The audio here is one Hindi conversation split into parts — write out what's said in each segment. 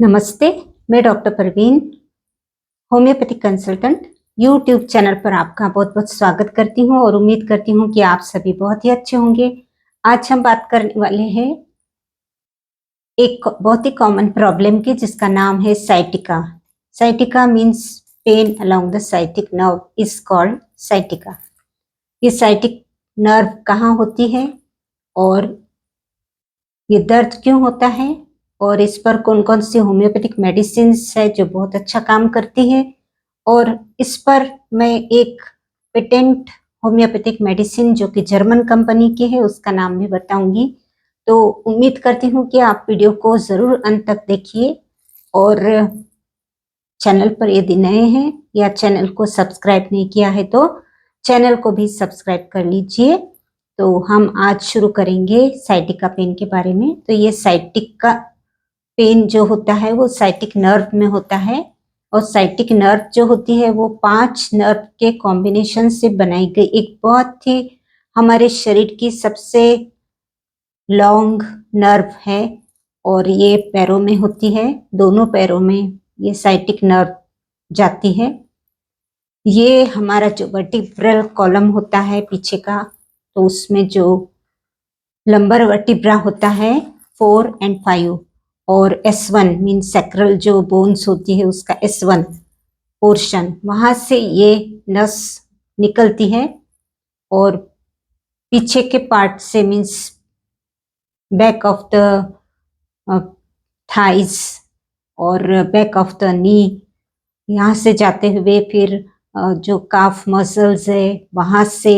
नमस्ते, मैं doctor Parveen, homeopathic consultant YouTube channel पर आपका बहुत बहुत स्वागत करती हूँ और उम्मीद करती हूँ कि आप सभी बहुत ही अच्छे होंगे। आज हम बात करने वाले हैं एक बहुत ही कॉमन प्रॉब्लम की जिसका नाम है sciatica. Sciatica means pain along the sciatic nerve is called sciatica. ये साइटिक नर्व कहाँ होती है और ये दर्द क्यों होता है और इस पर कौन कौन सी होम्योपैथिक मेडिसिन है जो बहुत अच्छा काम करती है, और इस पर मैं एक पेटेंट होम्योपैथिक मेडिसिन जो कि जर्मन कंपनी की है उसका नाम भी बताऊंगी। तो उम्मीद करती हूँ कि आप वीडियो को ज़रूर अंत तक देखिए और चैनल पर यदि नए हैं या चैनल को सब्सक्राइब नहीं किया है तो चैनल को भी सब्सक्राइब कर लीजिए। तो हम आज शुरू करेंगे साइटिका पेन के बारे में। तो ये साइटिका पेन जो होता है वो साइटिक नर्व में होता है और साइटिक नर्व जो होती है वो 5 नर्व के कॉम्बिनेशन से बनाई गई एक बहुत ही हमारे शरीर की सबसे लॉन्ग नर्व है और ये पैरों में होती है, दोनों पैरों में ये साइटिक नर्व जाती है। ये हमारा जो वर्टिब्रल कॉलम होता है पीछे का, तो उसमें जो लंबर वर्टिब्रा होता है 4 और 5 और S1 मीन सैक्रल जो बोन्स होती है उसका S1 पोर्शन, वहां से ये नस निकलती है और पीछे के पार्ट से means back of the thighs और बैक ऑफ द नी, यहाँ से जाते हुए फिर जो काफ मसल्स है वहां से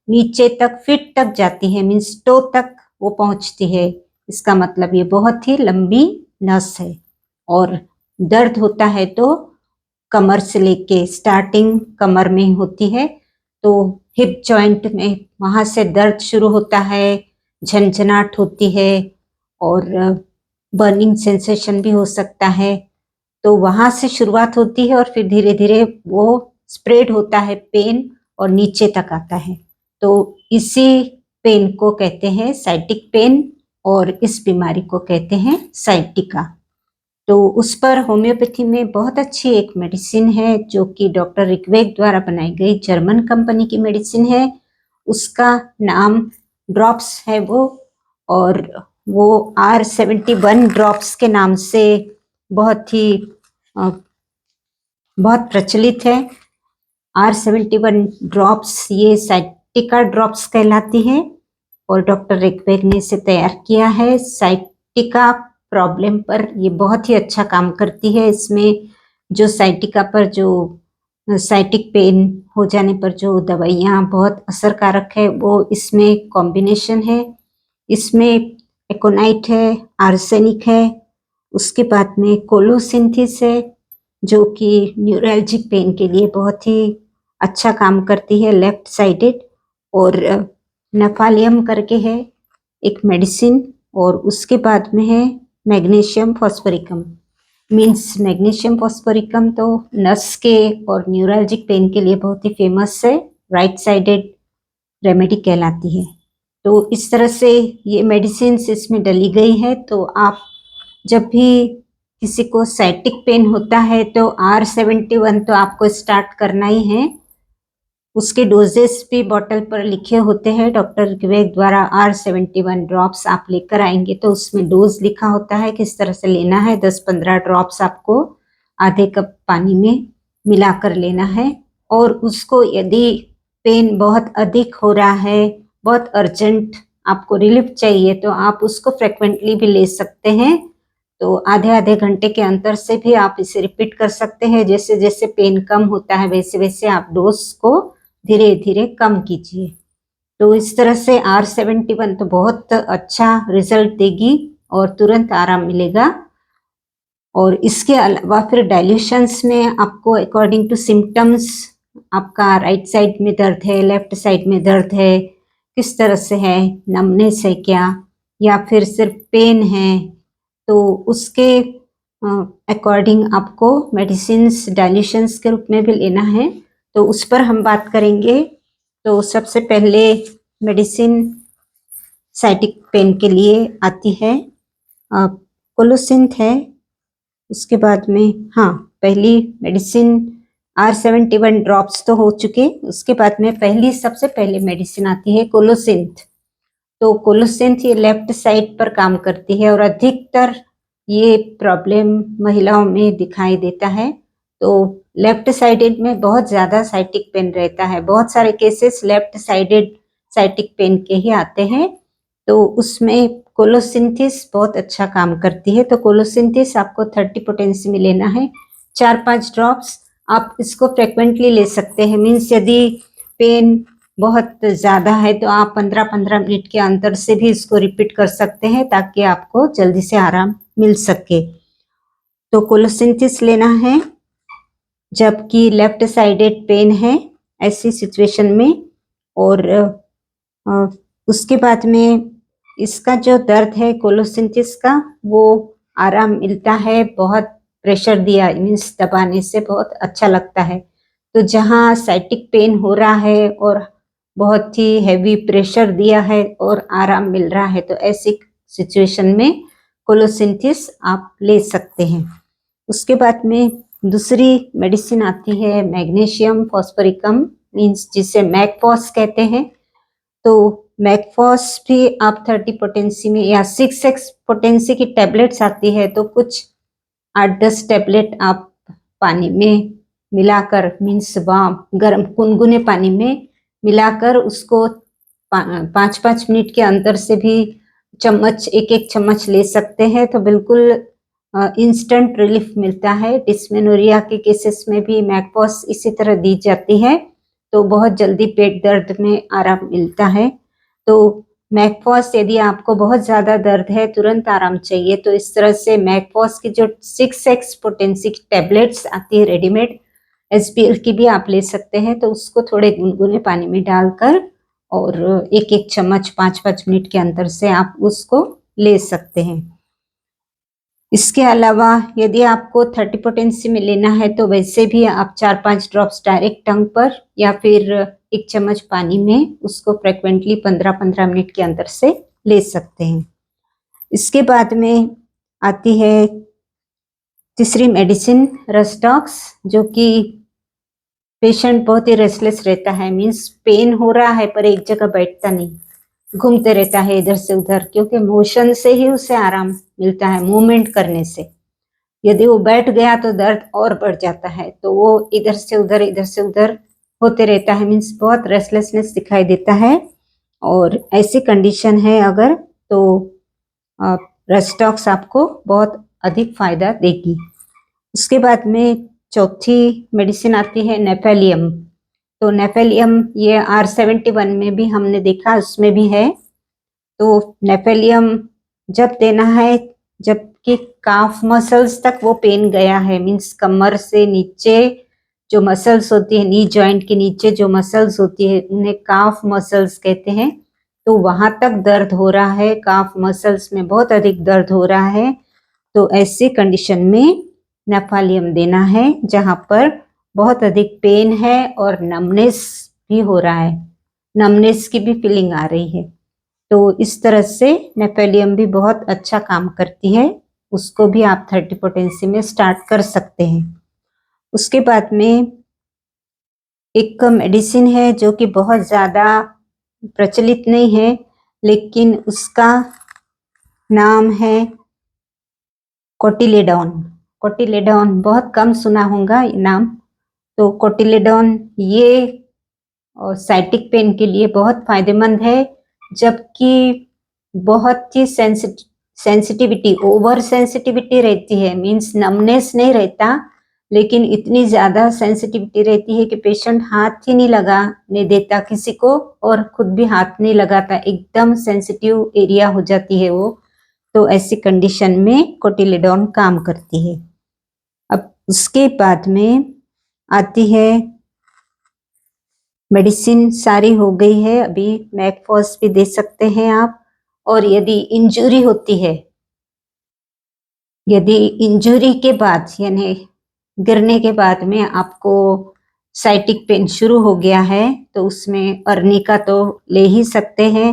नीचे तक फीट तक जाती है, मीन्स टो तक वो पहुंचती है। इसका मतलब ये बहुत ही लंबी नस है और दर्द होता है तो कमर से लेके स्टार्टिंग कमर में होती है, तो हिप जॉइंट में वहां से दर्द शुरू होता है, झंझनाहट होती है और बर्निंग सेंसेशन भी हो सकता है। तो वहां से शुरुआत होती है और फिर धीरे धीरे वो स्प्रेड होता है पेन और नीचे तक आता है। तो इसी पेन को कहते हैं साइटिक पेन और इस बीमारी को कहते हैं साइटिका। तो उस पर होम्योपैथी में बहुत अच्छी एक मेडिसिन है जो कि डॉक्टर रिक्वेग द्वारा बनाई गई जर्मन कंपनी की मेडिसिन है। उसका नाम ड्रॉप्स है वो, और वो R71 ड्रॉप्स के नाम से बहुत ही बहुत प्रचलित है। R71 ड्रॉप्स ये साइटिका ड्रॉप्स कहलाती है और डॉक्टर रिक्वेग ने इसे तैयार किया है। साइटिका प्रॉब्लम पर ये बहुत ही अच्छा काम करती है। इसमें जो साइटिका पर जो साइटिक पेन हो जाने पर जो दवाइयाँ बहुत असरकारक है वो इसमें कॉम्बिनेशन है। इसमें एकोनाइट है, आर्सेनिक है, उसके बाद में कोलोसिंथिस है जो कि न्यूरैल्जिक पेन के लिए बहुत ही अच्छा काम करती है लेफ्ट साइडेड, और नेफालियम करके है एक मेडिसिन, और उसके बाद में है magnesium phosphoricum. Means magnesium phosphoricum तो नस के और न्यूरैल्जिक पेन के लिए बहुत ही फेमस है, राइट साइडेड रेमेडी कहलाती है। तो इस तरह से ये मेडिसिन इसमें डली गई है। तो आप जब भी किसी को साइटिक पेन होता है तो R71 तो आपको स्टार्ट करना ही है। उसके डोजेस भी बॉटल पर लिखे होते हैं डॉक्टर रिक्वेग द्वारा। R71 ड्रॉप्स आप लेकर आएंगे तो उसमें डोज लिखा होता है किस तरह से लेना है। 10-15 ड्रॉप्स आपको आधे कप पानी में मिलाकर लेना है, और उसको यदि पेन बहुत अधिक हो रहा है, बहुत अर्जेंट आपको रिलीफ चाहिए, तो आप उसको फ्रिक्वेंटली भी ले सकते हैं। तो आधे आधे घंटे के अंतर से भी आप इसे रिपीट कर सकते हैं। जैसे जैसे पेन कम होता है वैसे वैसे आप डोज को धीरे धीरे कम कीजिए। तो इस तरह से R71 तो बहुत अच्छा रिजल्ट देगी और तुरंत आराम मिलेगा। और इसके अलावा फिर डाइल्यूशंस में आपको अकॉर्डिंग टू सिम्टम्स, आपका राइट साइड में दर्द है, लेफ्ट साइड में दर्द है, किस तरह से है, नमनेस है क्या, या फिर सिर्फ पेन है, तो उसके अकॉर्डिंग आपको मेडिसिन्स डाइल्यूशंस के रूप में भी लेना है। तो उस पर हम बात करेंगे। तो सबसे पहले मेडिसिन साइटिक पेन के लिए आती है कोलोसिंथ है, उसके बाद में हाँ, पहली मेडिसिन R71 ड्रॉप्स तो हो चुके। उसके बाद में सबसे पहले मेडिसिन आती है कोलोसिंथ। तो कोलोसिंथ ये लेफ्ट साइड पर काम करती है और अधिकतर ये प्रॉब्लम महिलाओं में दिखाई देता है। तो लेफ्ट साइडेड में बहुत ज़्यादा साइटिक पेन रहता है। बहुत सारे cases left sided sciatic pen के ही आते हैं। तो उसमें कोलोसिंथिस बहुत अच्छा काम करती है। तो कोलोसिंथिस आपको 30 पोटेंसी में लेना है, 4-5 ड्रॉप्स। आप इसको फ्रिक्वेंटली ले सकते हैं। मीन्स यदि पेन बहुत ज़्यादा है तो आप 15-15 मिनट के अंतर से भी इसको रिपीट कर सकते हैं ताकि आपको जल्दी से आराम मिल सके। तो कोलोसिंथिस लेना है जबकि लेफ्ट साइडेड पेन है ऐसी सिचुएशन में। और उसके बाद में इसका जो दर्द है कोलोसिंथिस का, वो आराम मिलता है। बहुत प्रेशर दिया मीन्स दबाने से बहुत अच्छा लगता है। तो जहाँ साइटिक पेन हो रहा है और बहुत ही हैवी प्रेशर दिया है और आराम मिल रहा है, तो ऐसी सिचुएशन में कोलोसिंथिस आप ले सकते हैं। उसके बाद में दूसरी मेडिसिन आती है मैग्नीशियम फॉस्फोरिकम, मीन्स जिसे मैकफॉस कहते हैं। तो मैकफॉस भी आप 30 पोटेंसी में या 6x पोटेंसी की टैबलेट्स आती है, तो कुछ 8-10 टैबलेट आप पानी में मिलाकर, मीन्स वार्म गर्म गुनगुने पानी में मिलाकर उसको 5-5 मिनट के अंतर से भी चम्मच, एक चम्मच ले सकते हैं। तो बिल्कुल इंस्टेंट रिलीफ मिलता है। डिस्मेनोरिया के केसेस में भी मैकफॉस इसी तरह दी जाती है, तो बहुत जल्दी पेट दर्द में आराम मिलता है। तो मैकफॉस, यदि आपको बहुत ज़्यादा दर्द है, तुरंत आराम चाहिए, तो इस तरह से मैकफॉस की जो 6x पोटेंसी की टैबलेट्स आती है रेडीमेड, SPL की भी आप ले सकते हैं। तो उसको थोड़े गुनगुने पानी में डालकर और एक चम्मच 5-5 मिनट के अंतर से आप उसको ले सकते हैं। इसके अलावा यदि आपको 30 पोटेंसी में लेना है तो वैसे भी आप 4-5 ड्रॉप्स डायरेक्ट टंग पर या फिर 1 चम्मच पानी में उसको फ्रिक्वेंटली 15-15 मिनट के अंतर से ले सकते हैं। इसके बाद में आती है तीसरी मेडिसिन रेस्टॉक्स, जो कि पेशेंट बहुत ही रेस्टलेस रहता है। मीन्स पेन हो रहा है पर एक जगह बैठता नहीं, घूमते रहता है इधर से उधर, क्योंकि मोशन से ही उसे आराम मिलता है, मूवमेंट करने से। यदि वो बैठ गया तो दर्द और बढ़ जाता है, तो वो इधर से उधर होते रहता है। मीन्स बहुत रेस्टलेसनेस दिखाई देता है। और ऐसी कंडीशन है अगर, तो रेस्टॉक्स आपको बहुत अधिक फायदा देगी। उसके बाद में चौथी मेडिसिन आती है नेफेलियम। तो नेफेलियम ये R71 में भी हमने देखा, उसमें भी है। तो नेफेलियम जब देना है जबकि काफ मसल्स तक वो पेन गया है, मीन्स कमर से नीचे जो मसल्स होती है, नी जॉइंट के नीचे जो मसल्स होती है उन्हें काफ मसल्स कहते हैं। तो वहां तक दर्द हो रहा है, काफ मसल्स में बहुत अधिक दर्द हो रहा है, तो ऐसी कंडीशन में नेफेलियम देना है जहां पर बहुत अधिक पेन है और नमनेस भी हो रहा है, नमनेस की भी फीलिंग आ रही है। तो इस तरह से नेफेलियम भी बहुत अच्छा काम करती है। उसको भी आप 30 पोटेंसी में स्टार्ट कर सकते हैं। उसके बाद में एक मेडिसिन है जो कि बहुत ज़्यादा प्रचलित नहीं है, लेकिन उसका नाम है कोटिलेडॉन। कोटिलेडॉन बहुत कम सुना होगा ये नाम। तो कोटिलेडॉन ये साइटिक पेन के लिए बहुत फायदेमंद है, जबकि बहुत ही सेंसिटिविटी, ओवर सेंसिटिविटी रहती है। मीन्स नमनेस नहीं रहता, लेकिन इतनी ज़्यादा सेंसिटिविटी रहती है कि पेशेंट हाथ ही नहीं लगाने देता किसी को और खुद भी हाथ नहीं लगाता, एकदम सेंसिटिव एरिया हो जाती है वो। तो ऐसी कंडीशन में कोटिलेडॉन काम करती है। अब उसके बाद में आती है मेडिसिन, सारी हो गई है। अभी मैकफॉस भी दे सकते हैं आप। और यदि इंजरी होती है, यदि इंजरी के बाद यानी गिरने के बाद में आपको साइटिक पेन शुरू हो गया है, तो उसमें अर्निका तो ले ही सकते हैं।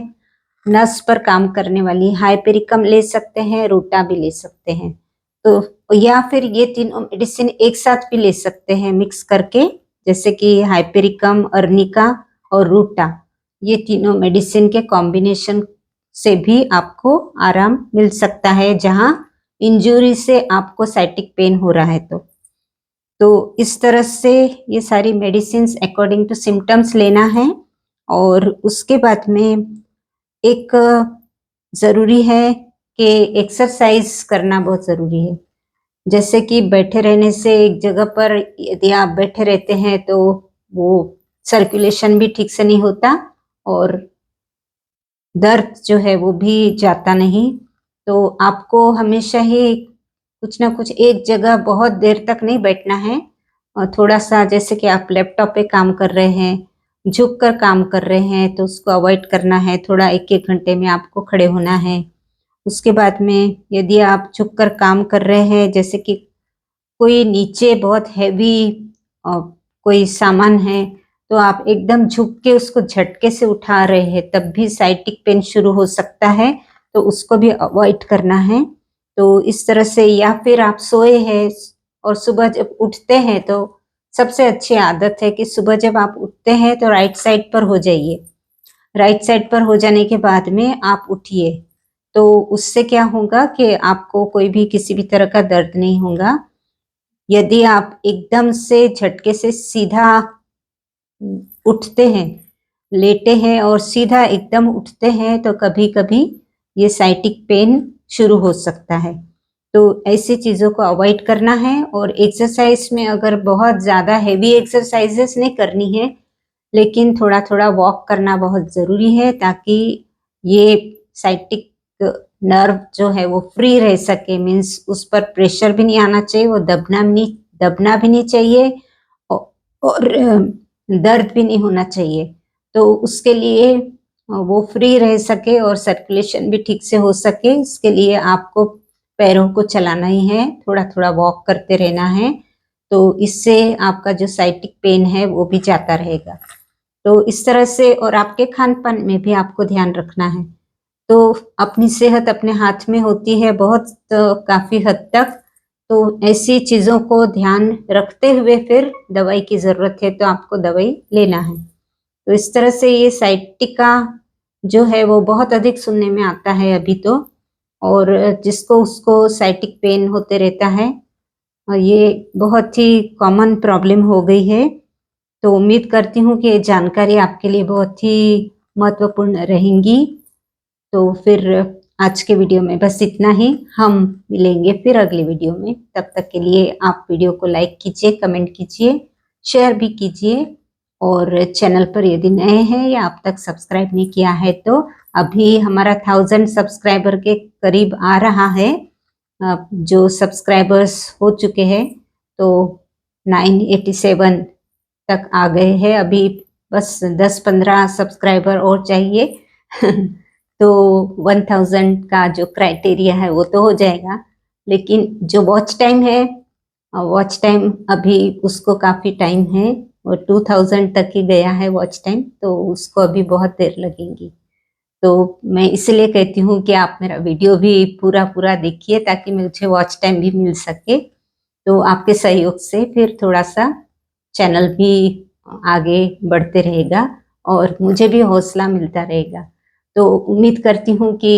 नस पर काम करने वाली हाइपेरिकम ले सकते हैं, रूटा भी ले सकते हैं। तो या फिर ये तीनों मेडिसिन एक साथ भी ले सकते हैं मिक्स करके, जैसे कि हाइपेरिकम, अर्निका और रूटा। ये तीनों मेडिसिन के कॉम्बिनेशन से भी आपको आराम मिल सकता है जहां इंजरी से आपको साइटिक पेन हो रहा है। तो इस तरह से ये सारी मेडिसिन अकॉर्डिंग टू सिम्टम्स लेना है। और उसके बाद में एक ज़रूरी है कि एक्सरसाइज करना बहुत ज़रूरी है। जैसे कि बैठे रहने से एक जगह पर यदि आप बैठे रहते हैं तो वो सर्कुलेशन भी ठीक से नहीं होता और दर्द जो है वो भी जाता नहीं। तो आपको हमेशा ही कुछ ना कुछ एक जगह बहुत देर तक नहीं बैठना है। और थोड़ा सा जैसे कि आप लैपटॉप पे काम कर रहे हैं, झुक कर काम कर रहे हैं तो उसको अवॉइड करना है। थोड़ा 1-1 घंटे में आपको खड़े होना है। उसके बाद में यदि आप झुक कर काम कर रहे हैं, जैसे कि कोई नीचे बहुत हैवी कोई सामान है, तो आप एकदम झुक के उसको झटके से उठा रहे हैं, तब भी साइटिक पेन शुरू हो सकता है, तो उसको भी अवॉइड करना है। तो इस तरह से, या फिर आप सोए हैं और सुबह जब उठते हैं तो सबसे अच्छी आदत है कि सुबह जब आप उठते हैं तो राइट साइड पर हो जाइए। राइट साइड पर हो जाने के बाद में आप उठिए, तो उससे क्या होगा कि आपको कोई भी किसी भी तरह का दर्द नहीं होगा। यदि आप एकदम से झटके से सीधा उठते हैं, लेटे हैं और सीधा एकदम उठते हैं तो कभी-कभी ये साइटिक पेन शुरू हो सकता है। तो ऐसी चीज़ों को अवॉइड करना है। और एक्सरसाइज में अगर बहुत ज़्यादा हेवी एक्सरसाइजेस नहीं करनी है, लेकिन थोड़ा-थोड़ा वॉक करना बहुत ज़रूरी है ताकि ये साइटिक नर्व जो है वो फ्री रह सके, मीन्स उस पर प्रेशर भी नहीं आना चाहिए, वो दबना भी नहीं चाहिए औ और दर्द भी नहीं होना चाहिए। तो उसके लिए वो फ्री रह सके और सर्कुलेशन भी ठीक से हो सके, इसके लिए आपको पैरों को चलाना ही है, थोड़ा-थोड़ा वॉक करते रहना है। तो इससे आपका जो साइटिक पेन है वो भी जाता रहेगा। तो इस तरह से, और आपके खान-पान में भी आपको ध्यान रखना है। तो अपनी सेहत अपने हाथ में होती है बहुत काफ़ी हद तक। तो ऐसी चीज़ों को ध्यान रखते हुए फिर दवाई की ज़रूरत है तो आपको दवाई लेना है। तो इस तरह से ये साइटिका जो है वो बहुत अधिक सुनने में आता है अभी तो, और जिसको उसको साइटिक पेन होते रहता है। और ये बहुत ही कॉमन प्रॉब्लम हो गई है। तो उम्मीद करती हूँ कि ये जानकारी आपके लिए बहुत ही महत्वपूर्ण रहेंगी। तो फिर आज के वीडियो में बस इतना ही। हम मिलेंगे फिर अगले वीडियो में। तब तक के लिए आप वीडियो को लाइक कीजिए, कमेंट कीजिए, शेयर भी कीजिए। और चैनल पर यदि नए हैं या अब तक सब्सक्राइब नहीं किया है तो अभी हमारा 1000 सब्सक्राइबर के करीब आ रहा है। जो सब्सक्राइबर्स हो चुके हैं तो 987 तक आ गए हैं। अभी बस 10-15 सब्सक्राइबर और चाहिए तो 1000 का जो क्राइटेरिया है वो तो हो जाएगा। लेकिन जो वॉच टाइम है, वॉच टाइम अभी उसको काफ़ी टाइम है, और 2000 तक ही गया है वॉच टाइम, तो उसको अभी बहुत देर लगेगी। तो मैं इसलिए कहती हूँ कि आप मेरा वीडियो भी पूरा देखिए ताकि मुझे वॉच टाइम भी मिल सके। तो आपके सहयोग से फिर थोड़ा-सा चैनल भी आगे बढ़ते रहेगा और मुझे भी हौसला मिलता रहेगा। तो उम्मीद करती हूँ कि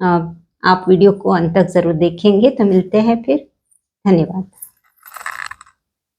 अ, आप वीडियो को अंत तक ज़रूर देखेंगे। तो मिलते हैं फिर। धन्यवाद।